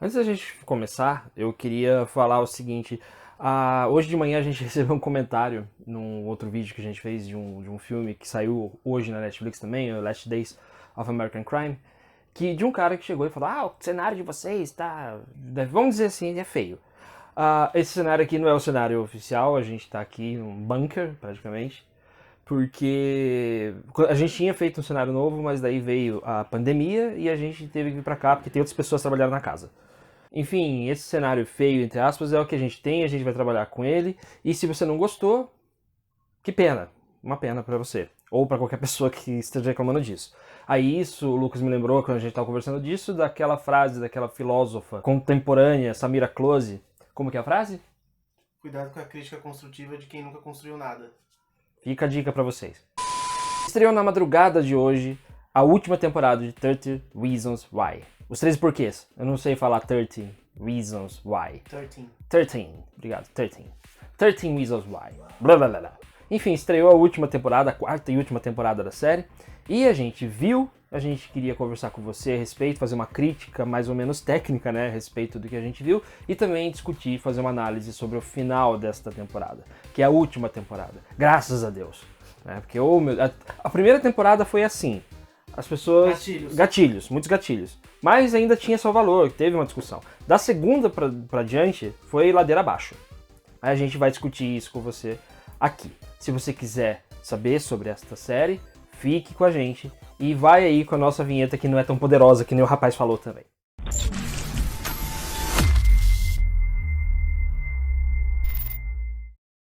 Antes da gente começar, eu queria falar o seguinte. Hoje de manhã a gente recebeu um comentário num outro vídeo que a gente fez de um filme que saiu hoje na Netflix também, o Last Days of American Crime, de um cara que chegou e falou: o cenário de vocês tá, vamos dizer assim, é feio. Esse cenário aqui não é o cenário oficial, a gente tá aqui num bunker, praticamente, porque a gente tinha feito um cenário novo, mas daí veio a pandemia e a gente teve que vir pra cá porque tem outras pessoas trabalhando na casa. Enfim, esse cenário feio, entre aspas, é o que a gente vai trabalhar com ele, e se você não gostou, que pena, uma pena pra você, ou pra qualquer pessoa que esteja reclamando disso. Aí isso, o Lucas me lembrou, quando a gente tava conversando disso, daquela frase daquela filósofa contemporânea, Samira Close. Como que é a frase? Cuidado com a crítica construtiva de quem nunca construiu nada. Fica a dica pra vocês. Estreou na madrugada de hoje a última temporada de 30 Reasons Why. Os 13 porquês. Eu não sei falar 30 Reasons Why. 13. Obrigado. 13. 13 Reasons Why. Blá blá blá. Enfim, estreou a última temporada, a quarta e última temporada da série. E a gente viu, a gente queria conversar com você a respeito, fazer uma crítica mais ou menos técnica, né, a respeito do que a gente viu. E também discutir, fazer uma análise sobre o final desta temporada, que é a última temporada. Graças a Deus. Porque a primeira temporada foi assim. As pessoas... Gatilhos, muitos gatilhos. Mas ainda tinha seu valor, teve uma discussão. Da segunda pra diante, foi ladeira abaixo. Aí a gente vai discutir isso com você aqui. Se você quiser saber sobre esta série, fique com a gente e vai aí com a nossa vinheta que não é tão poderosa que nem o rapaz falou também.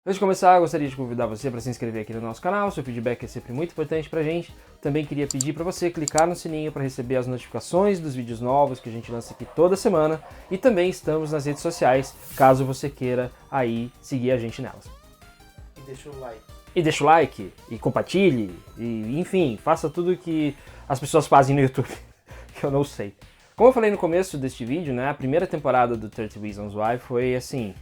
Antes de começar, eu gostaria de convidar você para se inscrever aqui no nosso canal, seu feedback é sempre muito importante pra gente. Também queria pedir para você clicar no sininho para receber as notificações dos vídeos novos que a gente lança aqui toda semana. E também estamos nas redes sociais, caso você queira aí seguir a gente nelas. E deixa o like. E deixa o like, e compartilhe, e enfim, faça tudo que as pessoas fazem no YouTube, que eu não sei. Como eu falei no começo deste vídeo, né, a primeira temporada do 30 Reasons Why foi assim...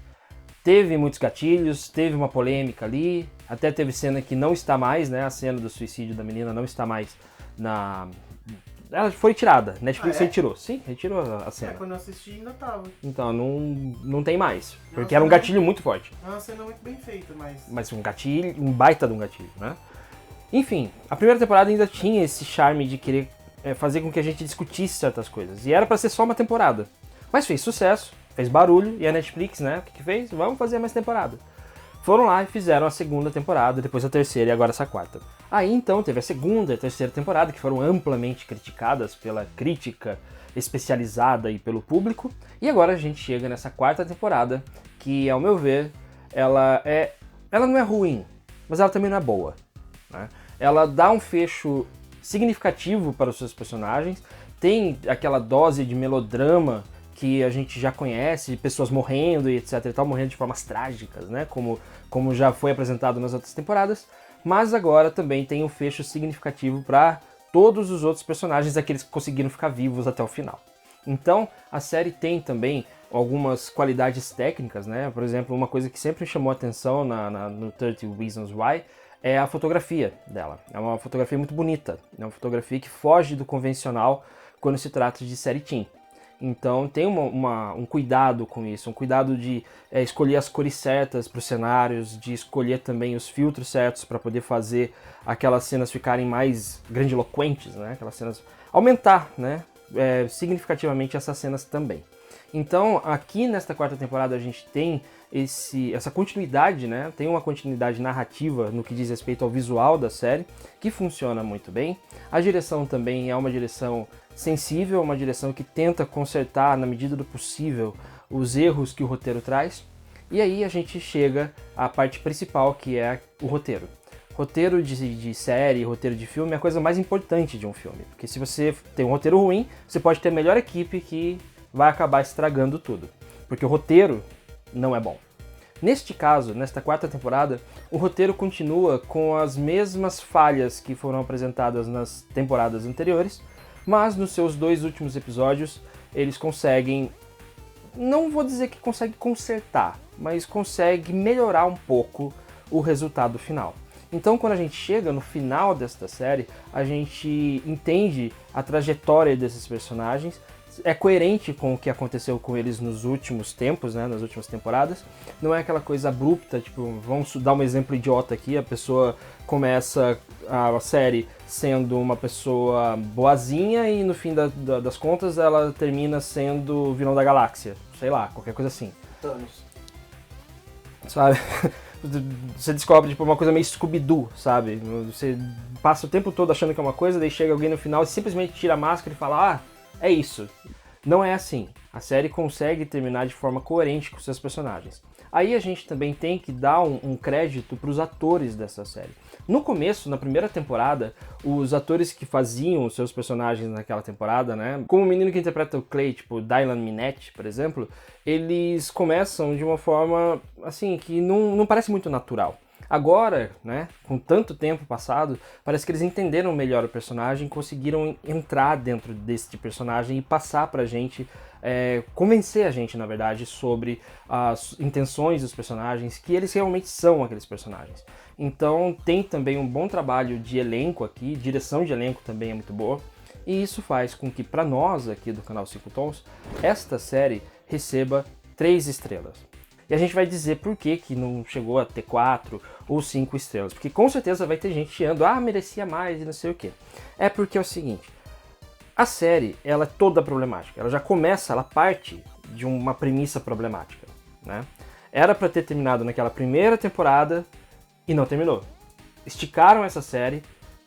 Teve muitos gatilhos, teve uma polêmica ali, até teve cena que não está mais, né? A cena do suicídio da menina não está mais na... Ela foi tirada, Netflix retirou. Sim, retirou a cena. Quando eu assisti ainda tava. Então, não tem mais, porque era um gatilho muito forte. É uma cena muito bem feita, mas... Mas um gatilho, um baita de um gatilho, né? Enfim, a primeira temporada ainda tinha esse charme de querer fazer com que a gente discutisse certas coisas. E era pra ser só uma temporada. Mas fez sucesso. Fez barulho, e a Netflix, né, o que fez? Vamos fazer mais temporada. Foram lá e fizeram a segunda temporada, depois a terceira e agora essa quarta. Aí então teve a segunda e a terceira temporada, que foram amplamente criticadas pela crítica especializada e pelo público. E agora a gente chega nessa quarta temporada, que ao meu ver, ela não é ruim, mas ela também não é boa, né? Ela dá um fecho significativo para os seus personagens, tem aquela dose de melodrama que a gente já conhece, pessoas morrendo e etc e tal, morrendo de formas trágicas, né, como já foi apresentado nas outras temporadas, mas agora também tem um fecho significativo para todos os outros personagens, aqueles que conseguiram ficar vivos até o final. Então, a série tem também algumas qualidades técnicas, né, por exemplo, uma coisa que sempre chamou a atenção no 30 Reasons Why é a fotografia dela. É uma fotografia muito bonita, é uma fotografia que foge do convencional quando se trata de série teen. Então tem um cuidado com isso, um cuidado de escolher as cores certas para os cenários, de escolher também os filtros certos para poder fazer aquelas cenas ficarem mais grandiloquentes, né? Aquelas cenas aumentar, né, significativamente essas cenas também. Então aqui nesta quarta temporada a gente tem essa continuidade, né? Tem uma continuidade narrativa no que diz respeito ao visual da série, que funciona muito bem. A direção também é uma direção sensível, uma direção que tenta consertar na medida do possível os erros que o roteiro traz. E aí a gente chega à parte principal, que é o roteiro. Roteiro de série, roteiro de filme é a coisa mais importante de um filme, porque se você tem um roteiro ruim, você pode ter a melhor equipe que vai acabar estragando tudo, porque o roteiro não é bom. Neste caso, nesta quarta temporada, o roteiro continua com as mesmas falhas que foram apresentadas nas temporadas anteriores, mas nos seus dois últimos episódios eles conseguem, não vou dizer que consegue consertar, mas consegue melhorar um pouco o resultado final. Então quando a gente chega no final desta série, a gente entende a trajetória desses personagens, é coerente com o que aconteceu com eles nos últimos tempos, né, nas últimas temporadas. Não é aquela coisa abrupta, tipo, vamos dar um exemplo idiota aqui, a pessoa começa a série sendo uma pessoa boazinha e no fim das contas ela termina sendo o vilão da galáxia, sei lá, qualquer coisa assim. Thanos. Sabe? Você descobre tipo, uma coisa meio Scooby-Doo, sabe? Você passa o tempo todo achando que é uma coisa, daí chega alguém no final e simplesmente tira a máscara e fala, ah, é isso. Não é assim. A série consegue terminar de forma coerente com seus personagens. Aí a gente também tem que dar um crédito para os atores dessa série. No começo, na primeira temporada, os atores que faziam os seus personagens naquela temporada, né, como o menino que interpreta o Clay, tipo Dylan Minnette, por exemplo, eles começam de uma forma, assim, que não parece muito natural. Agora, né, com tanto tempo passado, parece que eles entenderam melhor o personagem, conseguiram entrar dentro desse personagem e passar pra gente, convencer a gente, na verdade, sobre as intenções dos personagens, que eles realmente são aqueles personagens. Então tem também um bom trabalho de elenco aqui, direção de elenco também é muito boa, e isso faz com que, pra nós aqui do canal 5 Tons, esta série receba 3 estrelas. E a gente vai dizer por que não chegou a ter 4 ou 5 estrelas. Porque com certeza vai ter gente chiando, merecia mais e não sei o quê. É porque é o seguinte, a série, ela é toda problemática. Ela já começa, ela parte de uma premissa problemática, né? Era pra ter terminado naquela primeira temporada e não terminou. Esticaram essa série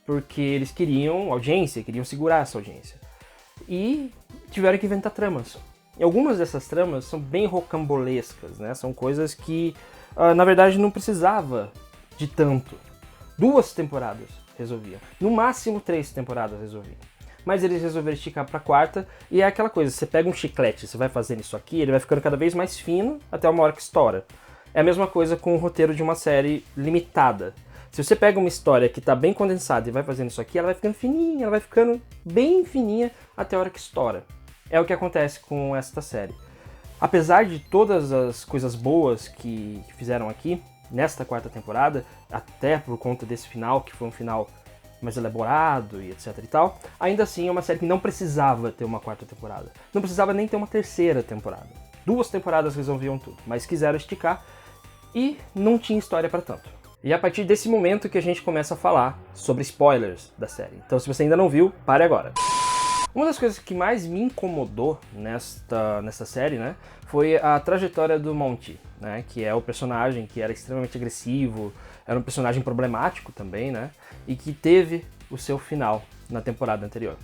porque eles queriam audiência, queriam segurar essa audiência. E tiveram que inventar tramas. E algumas dessas tramas são bem rocambolescas, né? São coisas que, na verdade, não precisava de tanto. 2 temporadas resolviam. No máximo 3 temporadas resolviam. Mas eles resolveram esticar pra 4ª e é aquela coisa, você pega um chiclete, você vai fazendo isso aqui, ele vai ficando cada vez mais fino até uma hora que estoura. É a mesma coisa com o roteiro de uma série limitada. Se você pega uma história que está bem condensada e vai fazendo isso aqui, ela vai ficando fininha, ela vai ficando bem fininha até a hora que estoura. É o que acontece com esta série. Apesar de todas as coisas boas que fizeram aqui, nesta 4ª temporada, até por conta desse final, que foi um final mais elaborado e etc e tal, ainda assim é uma série que não precisava ter uma 4ª temporada. Não precisava nem ter uma 3ª temporada. 2 temporadas resolviam tudo, mas quiseram esticar e não tinha história para tanto. E é a partir desse momento que a gente começa a falar sobre spoilers da série. Então se você ainda não viu, pare agora. Uma das coisas que mais me incomodou nessa série, né, foi a trajetória do Monty, né, que é o personagem que era extremamente agressivo, era um personagem problemático também, né, e que teve o seu final na temporada anterior.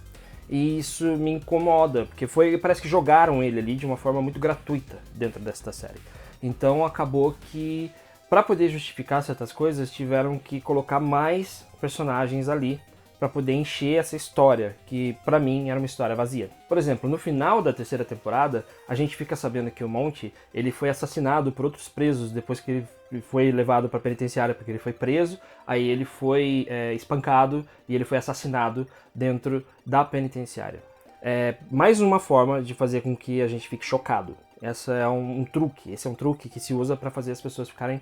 E isso me incomoda, porque parece que jogaram ele ali de uma forma muito gratuita dentro desta série. Então acabou que, para poder justificar certas coisas, tiveram que colocar mais personagens ali para poder encher essa história, que pra mim era uma história vazia. Por exemplo, no final da 3ª temporada, a gente fica sabendo que o Monty, ele foi assassinado por outros presos depois que ele foi levado pra penitenciária, porque ele foi preso, aí ele foi espancado e ele foi assassinado dentro da penitenciária. Mais uma forma de fazer com que a gente fique chocado. Esse é um truque que se usa para fazer as pessoas ficarem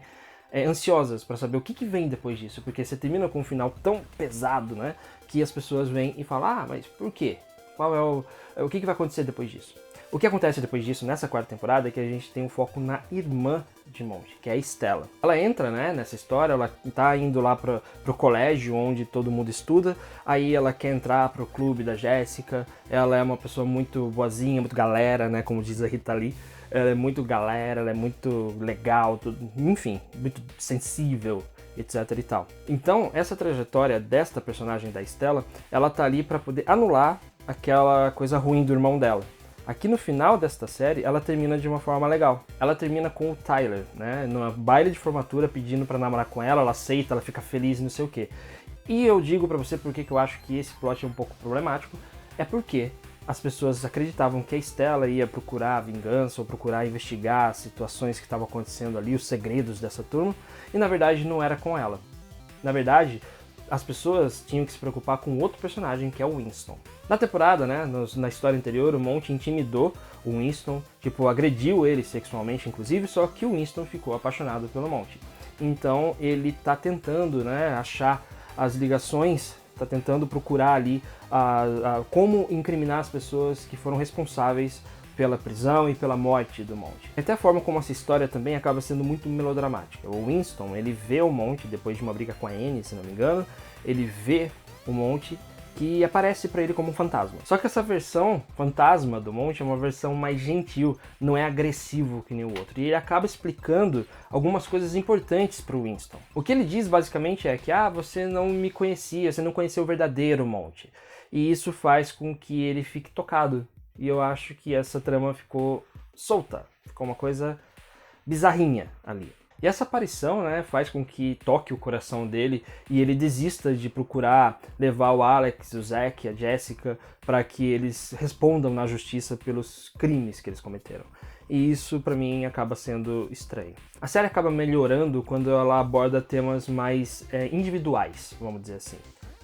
ansiosas para saber o que vem depois disso, porque você termina com um final tão pesado, né, que as pessoas vêm e falam, mas por quê? Qual é o que vai acontecer depois disso? O que acontece depois disso, nessa 4ª temporada, é que a gente tem um foco na irmã de Monty, que é a Stella. Ela entra, né, nessa história, ela tá indo lá pro colégio onde todo mundo estuda, aí ela quer entrar pro clube da Jéssica, ela é uma pessoa muito boazinha, muito galera, né, como diz a Rita Lee. Ela é muito galera, ela é muito legal, enfim, muito sensível, etc e tal. Então, essa trajetória desta personagem da Stella, ela tá ali para poder anular aquela coisa ruim do irmão dela. Aqui no final desta série, ela termina de uma forma legal. Ela termina com o Tyler, né, numa baile de formatura pedindo para namorar com ela aceita, ela fica feliz e não sei o quê. E eu digo para você porque que eu acho que esse plot é um pouco problemático, é porque as pessoas acreditavam que a Stella ia procurar vingança ou procurar investigar as situações que estavam acontecendo ali, os segredos dessa turma, e na verdade não era com ela. Na verdade, as pessoas tinham que se preocupar com outro personagem, que é o Winston. Na temporada, né, na história anterior, o Monty intimidou o Winston, agrediu ele sexualmente, inclusive, só que o Winston ficou apaixonado pelo Monty. Então ele tá tentando, né, achar as ligações tá tentando procurar ali como incriminar as pessoas que foram responsáveis pela prisão e pela morte do Monty. Até a forma como essa história também acaba sendo muito melodramática. O Winston, ele vê o Monty depois de uma briga com a Annie, se não me engano, ele vê o Monty que aparece para ele como um fantasma. Só que essa versão fantasma do Monty é uma versão mais gentil, não é agressivo que nem o outro. E ele acaba explicando algumas coisas importantes para o Winston. O que ele diz basicamente é que você não me conhecia, você não conheceu o verdadeiro Monty. E isso faz com que ele fique tocado. E eu acho que essa trama ficou solta, ficou uma coisa bizarrinha ali. E essa aparição, né, faz com que toque o coração dele e ele desista de procurar levar o Alex, o Zack, a Jessica para que eles respondam na justiça pelos crimes que eles cometeram. E isso pra mim acaba sendo estranho. A série acaba melhorando quando ela aborda temas mais individuais, vamos dizer assim.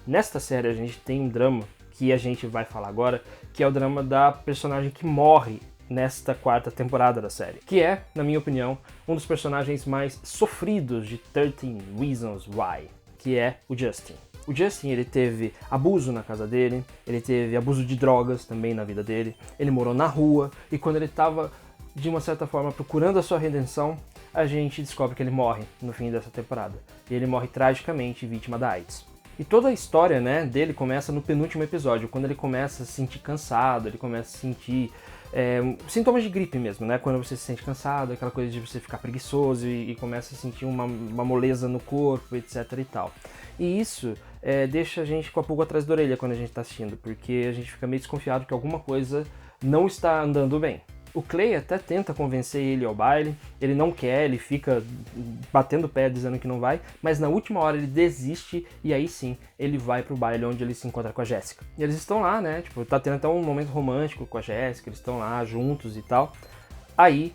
Nesta série a gente tem um drama que a gente vai falar agora, que é o drama da personagem que morre nesta quarta temporada da série, que é, na minha opinião, um dos personagens mais sofridos de 13 Reasons Why, que é o Justin. O Justin, ele teve abuso na casa dele, ele teve abuso de drogas também na vida dele, ele morou na rua, e quando ele estava, de uma certa forma, procurando a sua redenção, a gente descobre que ele morre no fim dessa temporada. E ele morre tragicamente vítima da AIDS. E toda a história, né, dele começa no penúltimo episódio, quando ele começa a se sentir cansado, ele começa a sentir sintomas de gripe mesmo, né? Quando você se sente cansado, aquela coisa de você ficar preguiçoso e começa a sentir uma moleza no corpo, etc e tal. E isso deixa a gente com a pulga atrás da orelha quando a gente tá assistindo, porque a gente fica meio desconfiado que alguma coisa não está andando bem. O Clay até tenta convencer ele ao baile, ele não quer, ele fica batendo o pé dizendo que não vai, mas na última hora ele desiste e aí sim ele vai pro baile onde ele se encontra com a Jessica. E eles estão lá, né, tipo, tá tendo até um momento romântico com a Jessica, eles estão lá juntos e tal. Aí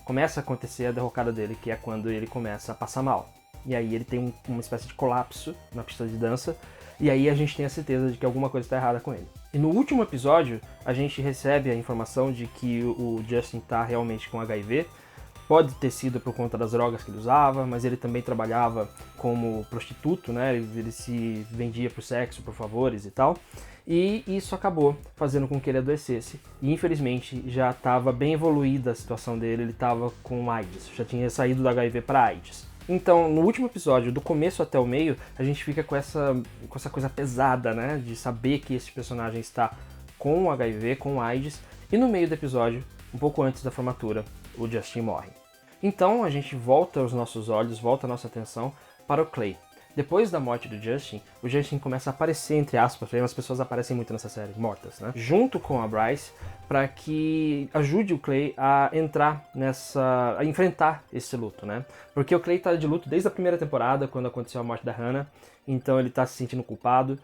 começa a acontecer a derrocada dele, que é quando ele começa a passar mal. E aí ele tem uma espécie de colapso na pista de dança, e aí a gente tem a certeza de que alguma coisa está errada com ele. E no último episódio, a gente recebe a informação de que o Justin está realmente com HIV. Pode ter sido por conta das drogas que ele usava, mas ele também trabalhava como prostituto, né? Ele se vendia por sexo, por favores e tal. E isso acabou fazendo com que ele adoecesse. E infelizmente já estava bem evoluída a situação dele, ele estava com AIDS, já tinha saído do HIV para AIDS. Então, no último episódio, do começo até o meio, a gente fica com essa coisa pesada, né? De saber que esse personagem está com HIV, com AIDS. E no meio do episódio, um pouco antes da formatura, o Justin morre. Então, a gente volta os nossos olhos, volta a nossa atenção para o Clay. Depois da morte do Justin, o Justin começa a aparecer, entre aspas, as pessoas aparecem muito nessa série, mortas, né? Junto com a Bryce, para que ajude o Clay a a enfrentar esse luto, né? Porque o Clay tá de luto desde a primeira temporada, quando aconteceu a morte da Hannah, então ele tá se sentindo culpado.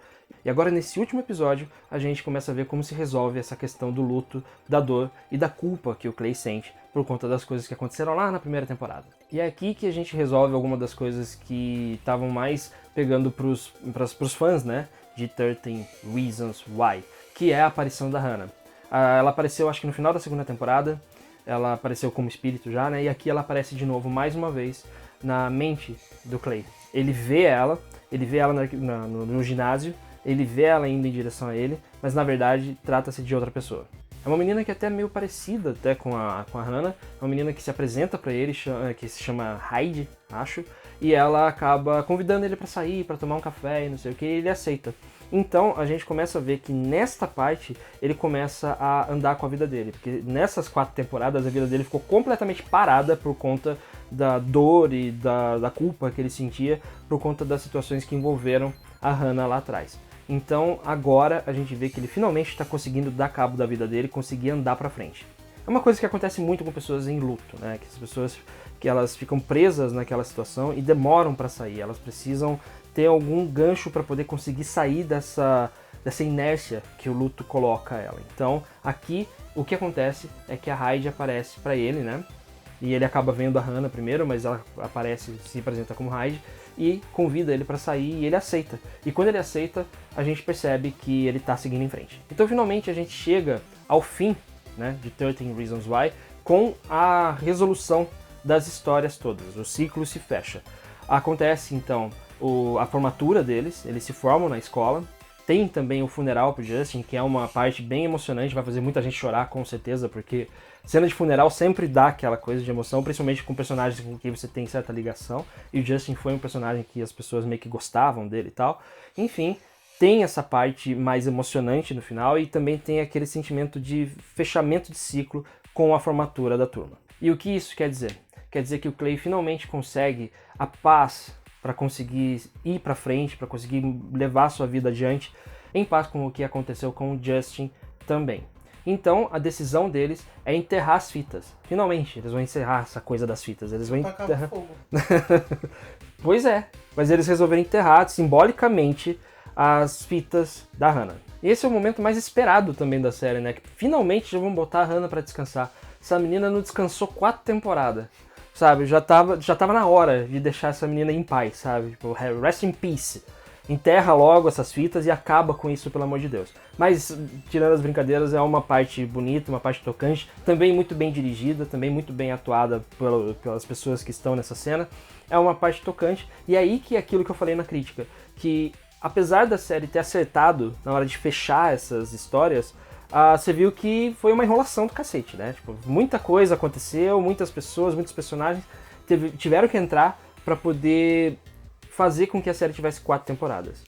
E agora, nesse último episódio, a gente começa a ver como se resolve essa questão do luto, da dor e da culpa que o Clay sente por conta das coisas que aconteceram lá na primeira temporada. E é aqui que a gente resolve algumas das coisas que estavam mais pegando pros fãs, né, de 13 Reasons Why, que é a aparição da Hannah. Ela apareceu, acho que no final da segunda temporada, ela apareceu como espírito já, né, e aqui ela aparece de novo, mais uma vez, na mente do Clay. Ele vê ela no ginásio, ele vê ela indo em direção a ele, mas na verdade trata-se de outra pessoa. É uma menina que é até meio parecida até com a Hannah, é uma menina que se apresenta pra ele, que se chama Heidi, acho, e ela acaba convidando ele pra sair, pra tomar um café e não sei o que, e ele aceita. Então a gente começa a ver que nesta parte ele começa a andar com a vida dele, porque nessas 4 temporadas a vida dele ficou completamente parada por conta da dor e da culpa que ele sentia por conta das situações que envolveram a Hannah lá atrás. Então agora a gente vê que ele finalmente está conseguindo dar cabo da vida dele, conseguir andar pra frente. É uma coisa que acontece muito com pessoas em luto, né? Que as pessoas que elas ficam presas naquela situação e demoram para sair, elas precisam ter algum gancho para poder conseguir sair dessa inércia que o luto coloca ela. Então aqui o que acontece é que a Heidi aparece para ele, né? E ele acaba vendo a Hannah primeiro, mas ela aparece, se apresenta como Heidi e convida ele para sair e ele aceita. E quando ele aceita, a gente percebe que ele está seguindo em frente. Então finalmente a gente chega ao fim, né, de 13 Reasons Why com a resolução das histórias todas. O ciclo se fecha. Acontece então a formatura deles, eles se formam na escola. Tem também o funeral pro Justin, que é uma parte bem emocionante, vai fazer muita gente chorar com certeza, porque cena de funeral sempre dá aquela coisa de emoção, principalmente com personagens com quem você tem certa ligação, e o Justin foi um personagem que as pessoas meio que gostavam dele e tal. Enfim, tem essa parte mais emocionante no final e também tem aquele sentimento de fechamento de ciclo com a formatura da turma. E o que isso quer dizer? Quer dizer que o Clay finalmente consegue a paz para conseguir ir para frente, para conseguir levar a sua vida adiante, em paz com o que aconteceu com o Justin também. Então, a decisão deles é enterrar as fitas. Finalmente, eles vão encerrar essa coisa das fitas. Eles vão enterrar. Fogo. Pois é, mas eles resolveram enterrar simbolicamente as fitas da Hannah. E esse é o momento mais esperado também da série, né? Que finalmente já vão botar a Hannah pra descansar. Essa menina não descansou 4 temporadas, sabe? Já tava na hora de deixar essa menina em paz, sabe? Tipo, rest in peace. Enterra logo essas fitas e acaba com isso, pelo amor de Deus. Mas, tirando as brincadeiras, é uma parte bonita, uma parte tocante, também muito bem dirigida, também muito bem atuada pelas pessoas que estão nessa cena. É uma parte tocante, e é aí que é aquilo que eu falei na crítica, que apesar da série ter acertado na hora de fechar essas histórias, você viu que foi uma enrolação do cacete, né? Tipo, muita coisa aconteceu, muitas pessoas, muitos personagens tiveram que entrar para poder fazer com que a série tivesse 4 temporadas.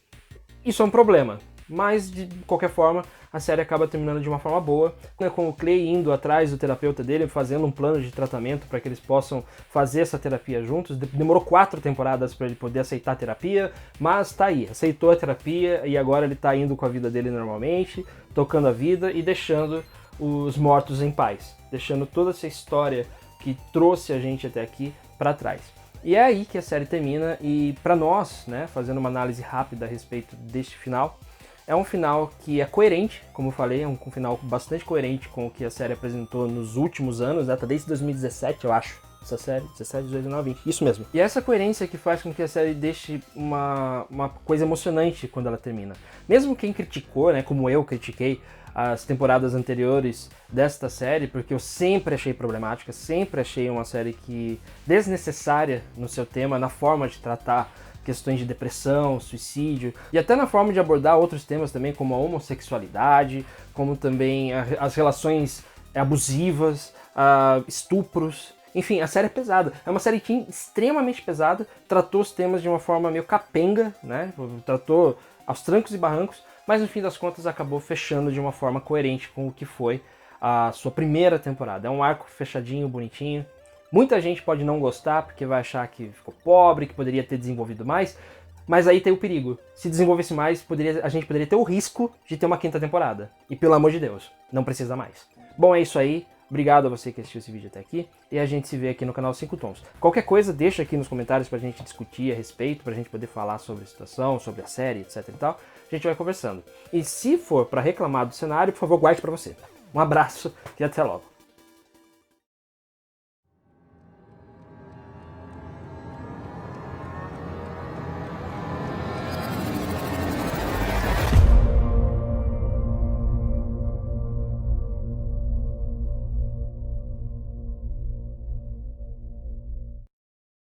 Isso é um problema, mas de qualquer forma a série acaba terminando de uma forma boa, né, com o Clay indo atrás do terapeuta dele, fazendo um plano de tratamento para que eles possam fazer essa terapia juntos. Demorou 4 temporadas para ele poder aceitar a terapia, mas tá aí, aceitou a terapia e agora ele tá indo com a vida dele normalmente, tocando a vida e deixando os mortos em paz, deixando toda essa história que trouxe a gente até aqui para trás. E é aí que a série termina, e para nós, né, fazendo uma análise rápida a respeito deste final, é um final que é coerente, como eu falei, é um final bastante coerente com o que a série apresentou nos últimos anos, né, tá desde 2017, eu acho, essa série, 17, 18, 19, 20, isso mesmo. E essa coerência que faz com que a série deixe uma coisa emocionante quando ela termina. Mesmo quem criticou, né, como eu critiquei, as temporadas anteriores desta série, porque eu sempre achei problemática, sempre achei uma série que desnecessária no seu tema, na forma de tratar questões de depressão, suicídio, e até na forma de abordar outros temas também, como a homossexualidade, como também as relações abusivas, estupros. Enfim, a série é pesada. É uma série teen extremamente pesada, tratou os temas de uma forma meio capenga, né? Tratou aos trancos e barrancos, mas no fim das contas acabou fechando de uma forma coerente com o que foi a sua primeira temporada. É um arco fechadinho, bonitinho. Muita gente pode não gostar porque vai achar que ficou pobre, que poderia ter desenvolvido mais, mas aí tem o perigo. Se desenvolvesse mais, a gente poderia ter o risco de ter uma 5ª temporada. E pelo amor de Deus, não precisa mais. Bom, é isso aí. Obrigado a você que assistiu esse vídeo até aqui, e a gente se vê aqui no canal 5 Tons. Qualquer coisa, deixa aqui nos comentários pra gente discutir a respeito, pra gente poder falar sobre a situação, sobre a série, etc e tal. A gente vai conversando. E se for pra reclamar do cenário, por favor, guarde pra você. Um abraço e até logo.